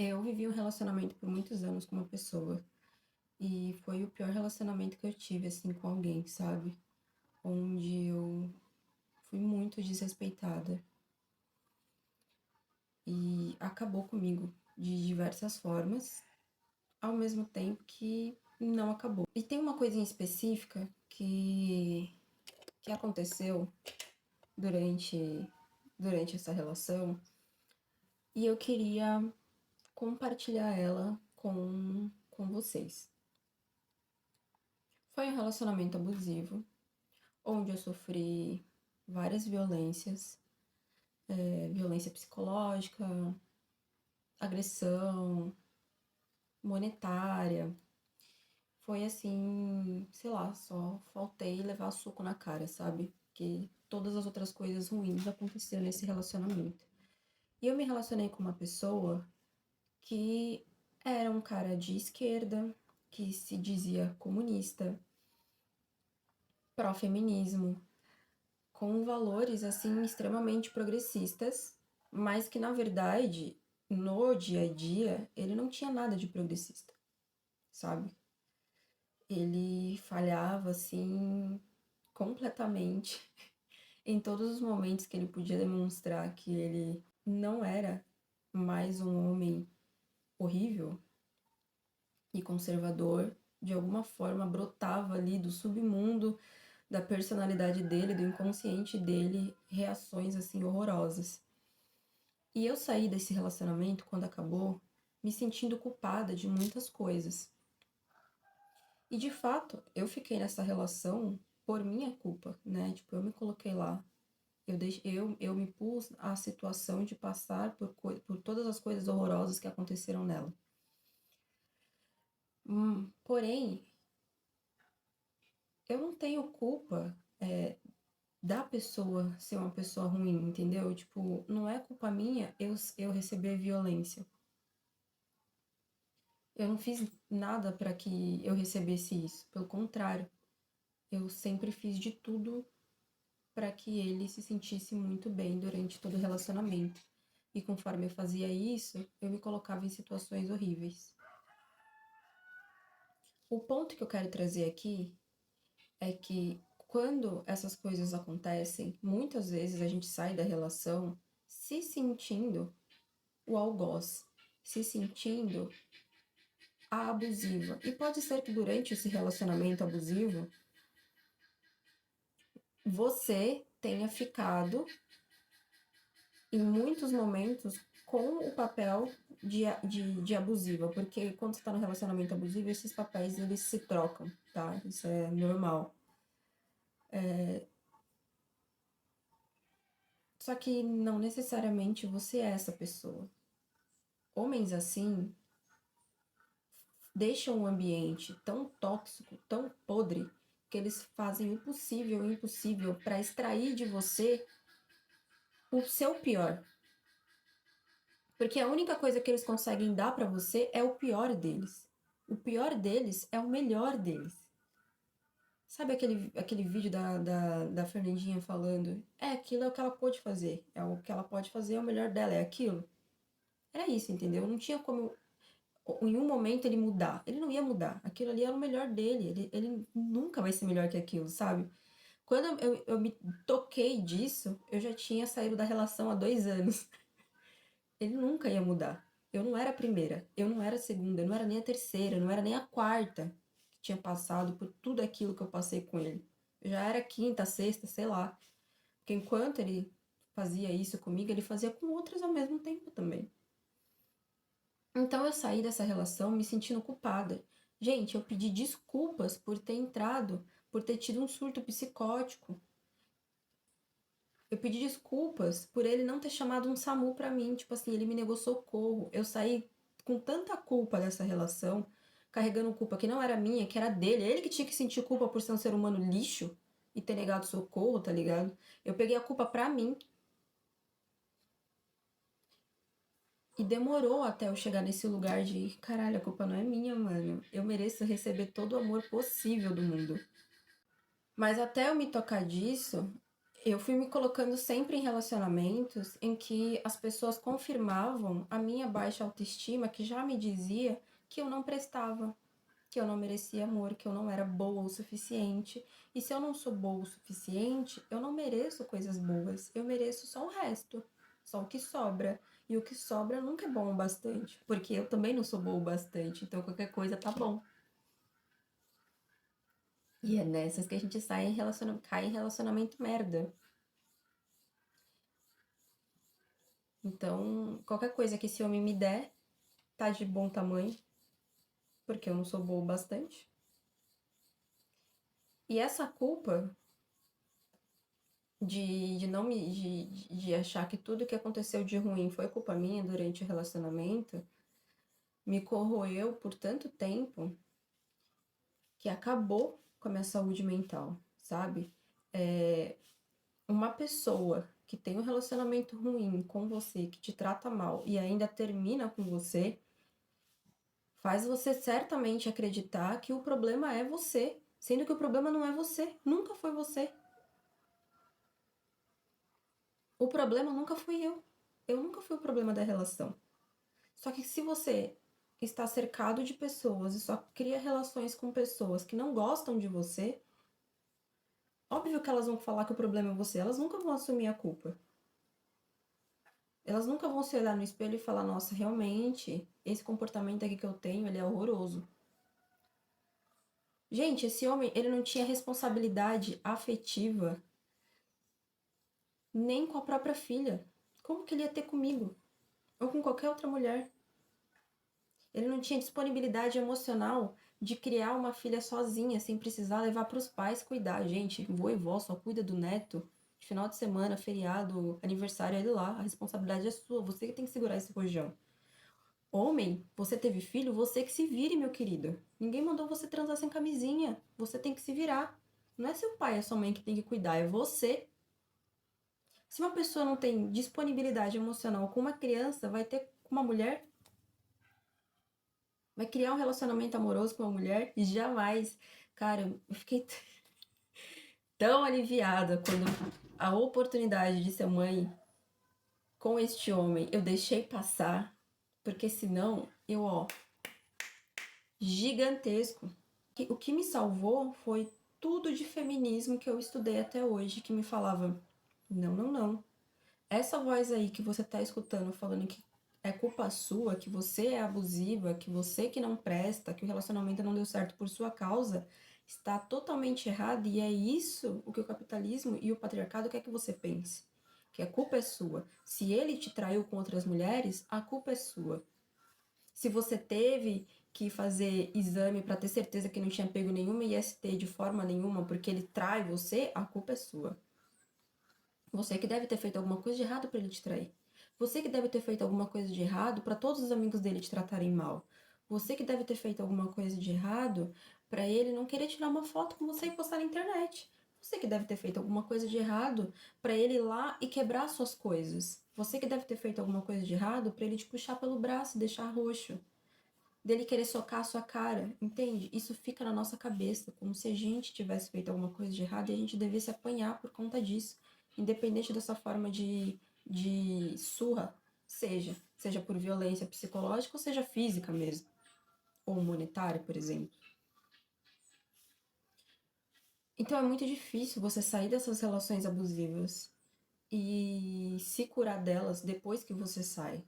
Eu vivi um relacionamento por muitos anos com uma pessoa e foi o pior relacionamento que eu tive, assim, com alguém, sabe? Onde eu fui muito desrespeitada e acabou comigo de diversas formas, ao mesmo tempo que não acabou. E tem uma coisa em específica que aconteceu durante essa relação e eu queria compartilhar ela com vocês. Foi um relacionamento abusivo, onde eu sofri várias violências, violência psicológica, agressão, monetária. Foi assim, sei lá, só faltei levar suco na cara, sabe? Porque todas as outras coisas ruins aconteceram nesse relacionamento. E eu me relacionei com uma pessoa que era um cara de esquerda, que se dizia comunista, pró-feminismo, com valores assim extremamente progressistas, mas que na verdade, no dia a dia, ele não tinha nada de progressista, sabe? Ele falhava assim completamente em todos os momentos que ele podia demonstrar que ele não era mais um homem horrível e conservador, de alguma forma brotava ali do submundo da personalidade dele, do inconsciente dele, reações assim horrorosas. E eu saí desse relacionamento quando acabou, me sentindo culpada de muitas coisas. E de fato, eu fiquei nessa relação por minha culpa, né? Tipo, eu me coloquei lá. Eu me pus à situação de passar por todas as coisas horrorosas que aconteceram nela. Porém, eu não tenho culpa da pessoa ser uma pessoa ruim, entendeu? Tipo, não é culpa minha eu receber violência. Eu não fiz nada para que eu recebesse isso. Pelo contrário, eu sempre fiz de tudo para que ele se sentisse muito bem durante todo o relacionamento. E conforme eu fazia isso, eu me colocava em situações horríveis. O ponto que eu quero trazer aqui é que quando essas coisas acontecem, muitas vezes a gente sai da relação se sentindo o algoz, se sentindo a abusiva. E pode ser que durante esse relacionamento abusivo, você tenha ficado em muitos momentos com o papel de abusiva, porque quando você tá no relacionamento abusivo, esses papéis eles se trocam, tá? Isso é normal. Só que não necessariamente você é essa pessoa. Homens assim deixam o ambiente tão tóxico, tão podre, que eles fazem o possível e o impossível para extrair de você o seu pior. Porque a única coisa que eles conseguem dar para você é o pior deles. O pior deles é o melhor deles. Sabe aquele vídeo da Fernandinha falando? Aquilo é o que ela pôde fazer. É o que ela pode fazer, é o melhor dela, é aquilo. Era isso, entendeu? Não tinha como em um momento ele mudar. Ele não ia mudar. Aquilo ali era o melhor dele. Ele nunca vai ser melhor que aquilo, sabe? Quando eu me toquei disso, eu já tinha saído da relação há 2 anos. Ele nunca ia mudar. Eu não era a primeira, eu não era a segunda, eu não era nem a terceira, eu não era nem a quarta que tinha passado por tudo aquilo que eu passei com ele. Eu já era a quinta, a sexta, sei lá. Porque enquanto ele fazia isso comigo, ele fazia com outras ao mesmo tempo também. Então eu saí dessa relação me sentindo culpada. Gente, eu pedi desculpas por ter entrado, por ter tido um surto psicótico. Eu pedi desculpas por ele não ter chamado um SAMU pra mim, tipo assim, ele me negou socorro. Eu saí com tanta culpa dessa relação, carregando culpa que não era minha, que era dele. Ele que tinha que sentir culpa por ser um ser humano lixo e ter negado socorro, tá ligado? Eu peguei a culpa pra mim. E demorou até eu chegar nesse lugar de, caralho, a culpa não é minha, mano. Eu mereço receber todo o amor possível do mundo. Mas até eu me tocar disso, Eu fui me colocando sempre em relacionamentos em que as pessoas confirmavam a minha baixa autoestima, que já me dizia que eu não prestava, que eu não merecia amor, que eu não era boa o suficiente. E se eu não sou boa o suficiente, eu não mereço coisas boas. Eu mereço só o resto, só o que sobra. E o que sobra nunca é bom o bastante, porque eu também não sou boa o bastante, então qualquer coisa tá bom. E é nessas que a gente cai em relacionamento merda. Então, qualquer coisa que esse homem me der, tá de bom tamanho, porque eu não sou boa o bastante. E essa culpa de não me de achar que tudo que aconteceu de ruim foi culpa minha durante o relacionamento, me corroeu por tanto tempo que acabou com a minha saúde mental, sabe? Uma pessoa que tem um relacionamento ruim com você, que te trata mal e ainda termina com você, faz você certamente acreditar que o problema é você, sendo que o problema não é você, nunca foi você. O problema nunca fui eu. Eu nunca fui o problema da relação. Só que se você está cercado de pessoas e só cria relações com pessoas que não gostam de você, óbvio que elas vão falar que o problema é você, elas nunca vão assumir a culpa. Elas nunca vão se olhar no espelho e falar, nossa, realmente, esse comportamento aqui que eu tenho, ele é horroroso. Gente, esse homem, ele não tinha responsabilidade afetiva nem com a própria filha. Como que ele ia ter comigo? Ou com qualquer outra mulher? Ele não tinha disponibilidade emocional de criar uma filha sozinha, sem precisar levar para os pais cuidar. Gente, vô e vó só cuida do neto. De final de semana, feriado, aniversário, ele lá. A responsabilidade é sua. Você que tem que segurar esse rojão. Homem, você teve filho, você que se vire, meu querido. Ninguém mandou você transar sem camisinha. Você tem que se virar. Não é seu pai, é sua mãe que tem que cuidar, é você. Se uma pessoa não tem disponibilidade emocional com uma criança, vai ter com uma mulher? Vai criar um relacionamento amoroso com uma mulher? Jamais. Cara, eu fiquei tão aliviada quando a oportunidade de ser mãe com este homem eu deixei passar, porque senão eu, ó, gigantesco. O que me salvou foi tudo de feminismo que eu estudei até hoje, que me falava: não, não, não. Essa voz aí que você tá escutando falando que é culpa sua, que você é abusiva, que você que não presta, que o relacionamento não deu certo por sua causa, está totalmente errado e é isso o que o capitalismo e o patriarcado quer que você pense. Que a culpa é sua. Se ele te traiu com outras mulheres, a culpa é sua. Se você teve que fazer exame para ter certeza que não tinha pego nenhuma IST de forma nenhuma porque ele trai você, a culpa é sua. Você que deve ter feito alguma coisa de errado para ele te trair. Você que deve ter feito alguma coisa de errado para todos os amigos dele te tratarem mal. Você que deve ter feito alguma coisa de errado para ele não querer tirar uma foto com você e postar na internet. Você que deve ter feito alguma coisa de errado para ele ir lá e quebrar suas coisas. Você que deve ter feito alguma coisa de errado para ele te puxar pelo braço e deixar roxo. Dele querer socar a sua cara, entende? Isso fica na nossa cabeça, como se a gente tivesse feito alguma coisa de errado e a gente devesse apanhar por conta disso, independente dessa forma de surra, seja por violência psicológica ou seja física mesmo, ou monetária, por exemplo. Então é muito difícil você sair dessas relações abusivas e se curar delas depois que você sai.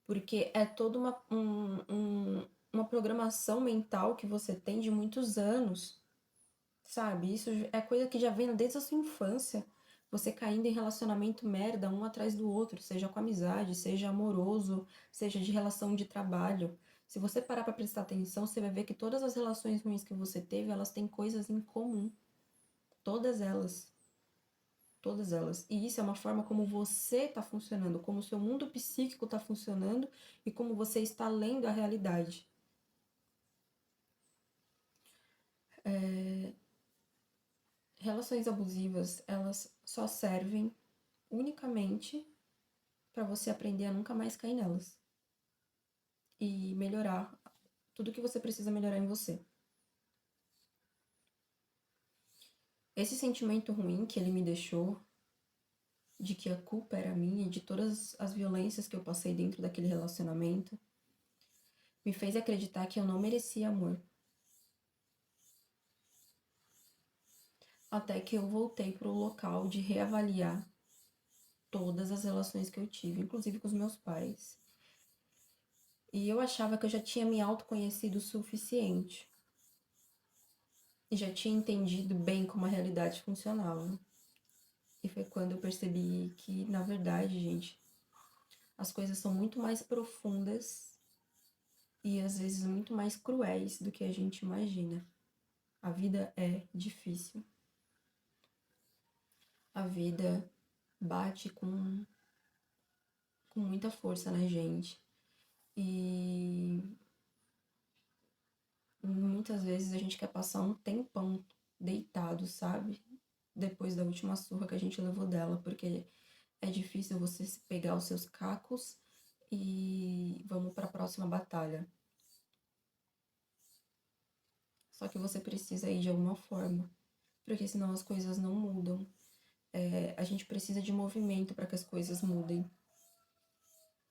Porque é toda uma programação mental que você tem de muitos anos, sabe? Isso é coisa que já vem desde a sua infância. Você caindo em relacionamento merda um atrás do outro, seja com amizade, seja amoroso, seja de relação de trabalho. Se você parar pra prestar atenção, você vai ver que todas as relações ruins que você teve, elas têm coisas em comum. Todas elas. Todas elas. E isso é uma forma como você está funcionando, como o seu mundo psíquico está funcionando e como você está lendo a realidade. Relações abusivas, elas só servem unicamente para você aprender a nunca mais cair nelas. E melhorar tudo que você precisa melhorar em você. Esse sentimento ruim que ele me deixou de que a culpa era minha, de todas as violências que eu passei dentro daquele relacionamento, me fez acreditar que eu não merecia amor. Até que eu voltei para o local de reavaliar todas as relações que eu tive, inclusive com os meus pais. E eu achava que eu já tinha me autoconhecido o suficiente. E já tinha entendido bem como a realidade funcionava. E foi quando eu percebi que, na verdade, gente, as coisas são muito mais profundas e às vezes muito mais cruéis do que a gente imagina. A vida é difícil. A vida bate com muita força na gente. E muitas vezes a gente quer passar um tempão deitado, sabe? Depois da última surra que a gente levou dela, porque é difícil você pegar os seus cacos e vamos para a próxima batalha. Só que você precisa ir de alguma forma, porque senão as coisas não mudam. A gente precisa de movimento para que as coisas mudem.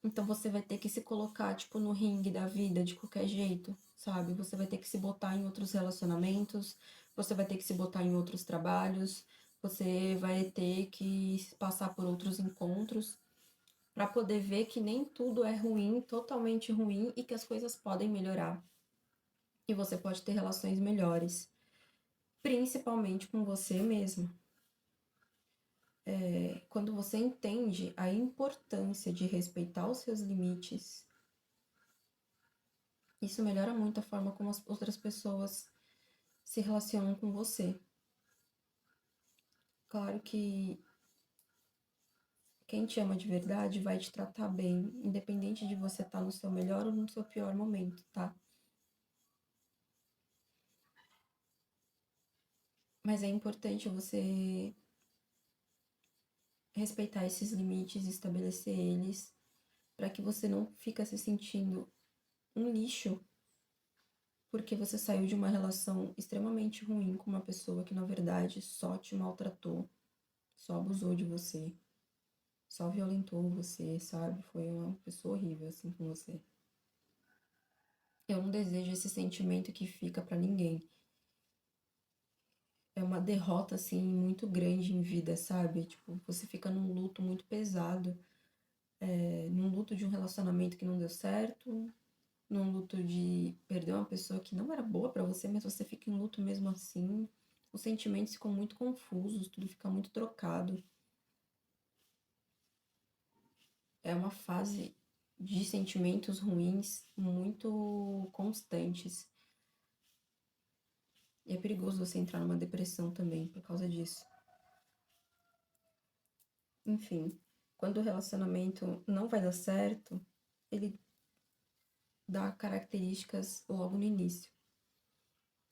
Então você vai ter que se colocar, tipo, no ringue da vida de qualquer jeito, sabe? Você vai ter que se botar em outros relacionamentos, você vai ter que se botar em outros trabalhos, você vai ter que passar por outros encontros para poder ver que nem tudo é ruim, totalmente ruim e que as coisas podem melhorar. E você pode ter relações melhores, principalmente com você mesmo. Quando você entende a importância de respeitar os seus limites, isso melhora muito a forma como as outras pessoas se relacionam com você. Claro que quem te ama de verdade vai te tratar bem, independente de você estar no seu melhor ou no seu pior momento, tá? Mas é importante você respeitar esses limites, estabelecer eles, para que você não fique se sentindo um lixo porque você saiu de uma relação extremamente ruim com uma pessoa que na verdade só te maltratou, só abusou de você, só violentou você, sabe? Foi uma pessoa horrível assim com você. Eu não desejo esse sentimento que fica pra ninguém. É uma derrota assim muito grande em vida, sabe? Tipo, você fica num luto muito pesado, num luto de um relacionamento que não deu certo, num luto de perder uma pessoa que não era boa pra você, mas você fica em luto mesmo assim. Os sentimentos ficam muito confusos, tudo fica muito trocado. É uma fase de sentimentos ruins muito constantes. E é perigoso você entrar numa depressão também por causa disso. Enfim, quando o relacionamento não vai dar certo, ele dá características logo no início.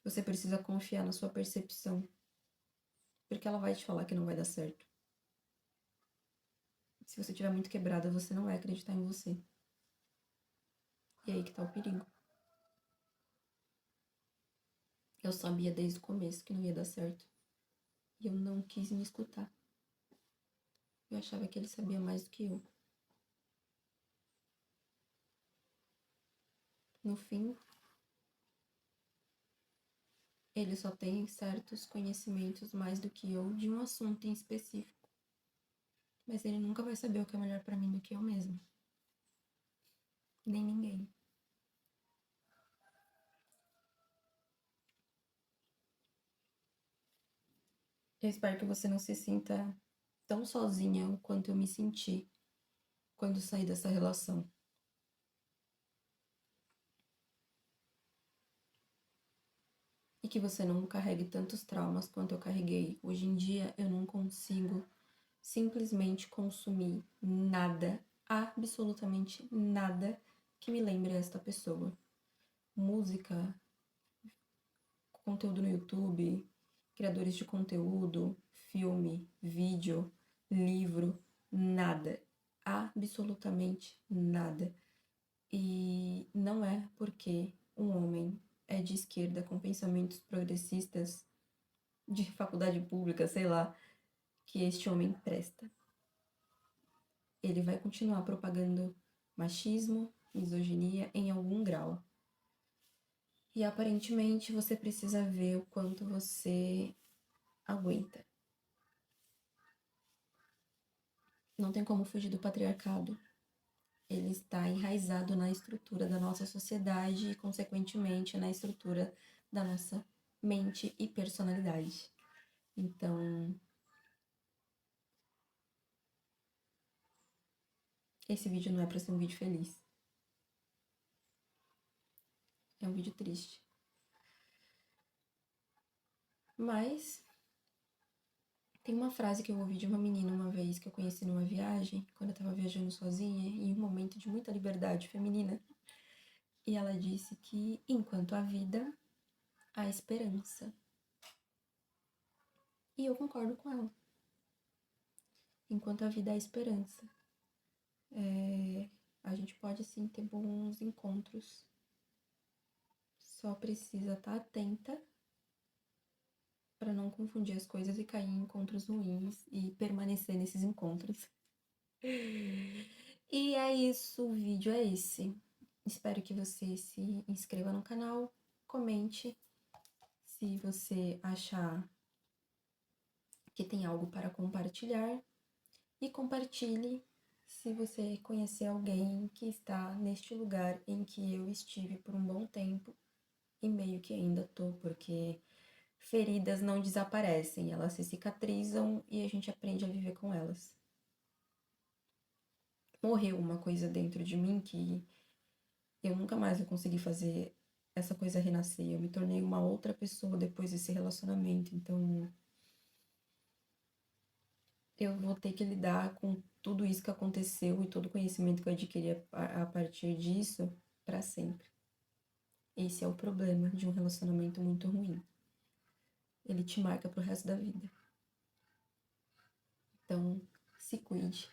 Você precisa confiar na sua percepção, porque ela vai te falar que não vai dar certo. Se você estiver muito quebrada, você não vai acreditar em você. E aí que tá o perigo. Eu sabia desde o começo que não ia dar certo. E eu não quis me escutar. Eu achava que ele sabia mais do que eu. No fim, ele só tem certos conhecimentos mais do que eu de um assunto em específico. Mas ele nunca vai saber o que é melhor pra mim do que eu mesma. Nem ninguém. Eu espero que você não se sinta tão sozinha quanto eu me senti quando saí dessa relação. E que você não carregue tantos traumas quanto eu carreguei. Hoje em dia eu não consigo simplesmente consumir nada, absolutamente nada que me lembre esta pessoa. Música, conteúdo no YouTube, criadores de conteúdo, filme, vídeo, livro, nada. Absolutamente nada. E não é porque um homem é de esquerda com pensamentos progressistas de faculdade pública, sei lá, que este homem presta. ele vai continuar propagando machismo, misoginia em algum grau. E aparentemente você precisa ver o quanto você aguenta. Não tem como fugir do patriarcado. Ele está enraizado na estrutura da nossa sociedade e, consequentemente, na estrutura da nossa mente e personalidade. Então, esse vídeo não é para ser um vídeo feliz. É um vídeo triste. Mas tem uma frase que eu ouvi de uma menina uma vez que eu conheci numa viagem, quando eu tava viajando sozinha, em um momento de muita liberdade feminina. E ela disse que enquanto há vida, há esperança. E eu concordo com ela. Enquanto há vida, há esperança. A gente pode sim ter bons encontros. Só precisa estar atenta para não confundir as coisas e cair em encontros ruins e permanecer nesses encontros. E é isso, o vídeo é esse. Espero que você se inscreva no canal, comente se você achar que tem algo para compartilhar e compartilhe se você conhecer alguém que está neste lugar em que eu estive por um bom tempo e meio que ainda tô, porque feridas não desaparecem, elas se cicatrizam e a gente aprende a viver com elas. Morreu uma coisa dentro de mim que eu nunca mais vou conseguir fazer essa coisa renascer. Eu me tornei uma outra pessoa depois desse relacionamento, então eu vou ter que lidar com tudo isso que aconteceu e todo o conhecimento que eu adquiri a partir disso para sempre. Esse é o problema de um relacionamento muito ruim. Ele te marca pro resto da vida. Então, se cuide.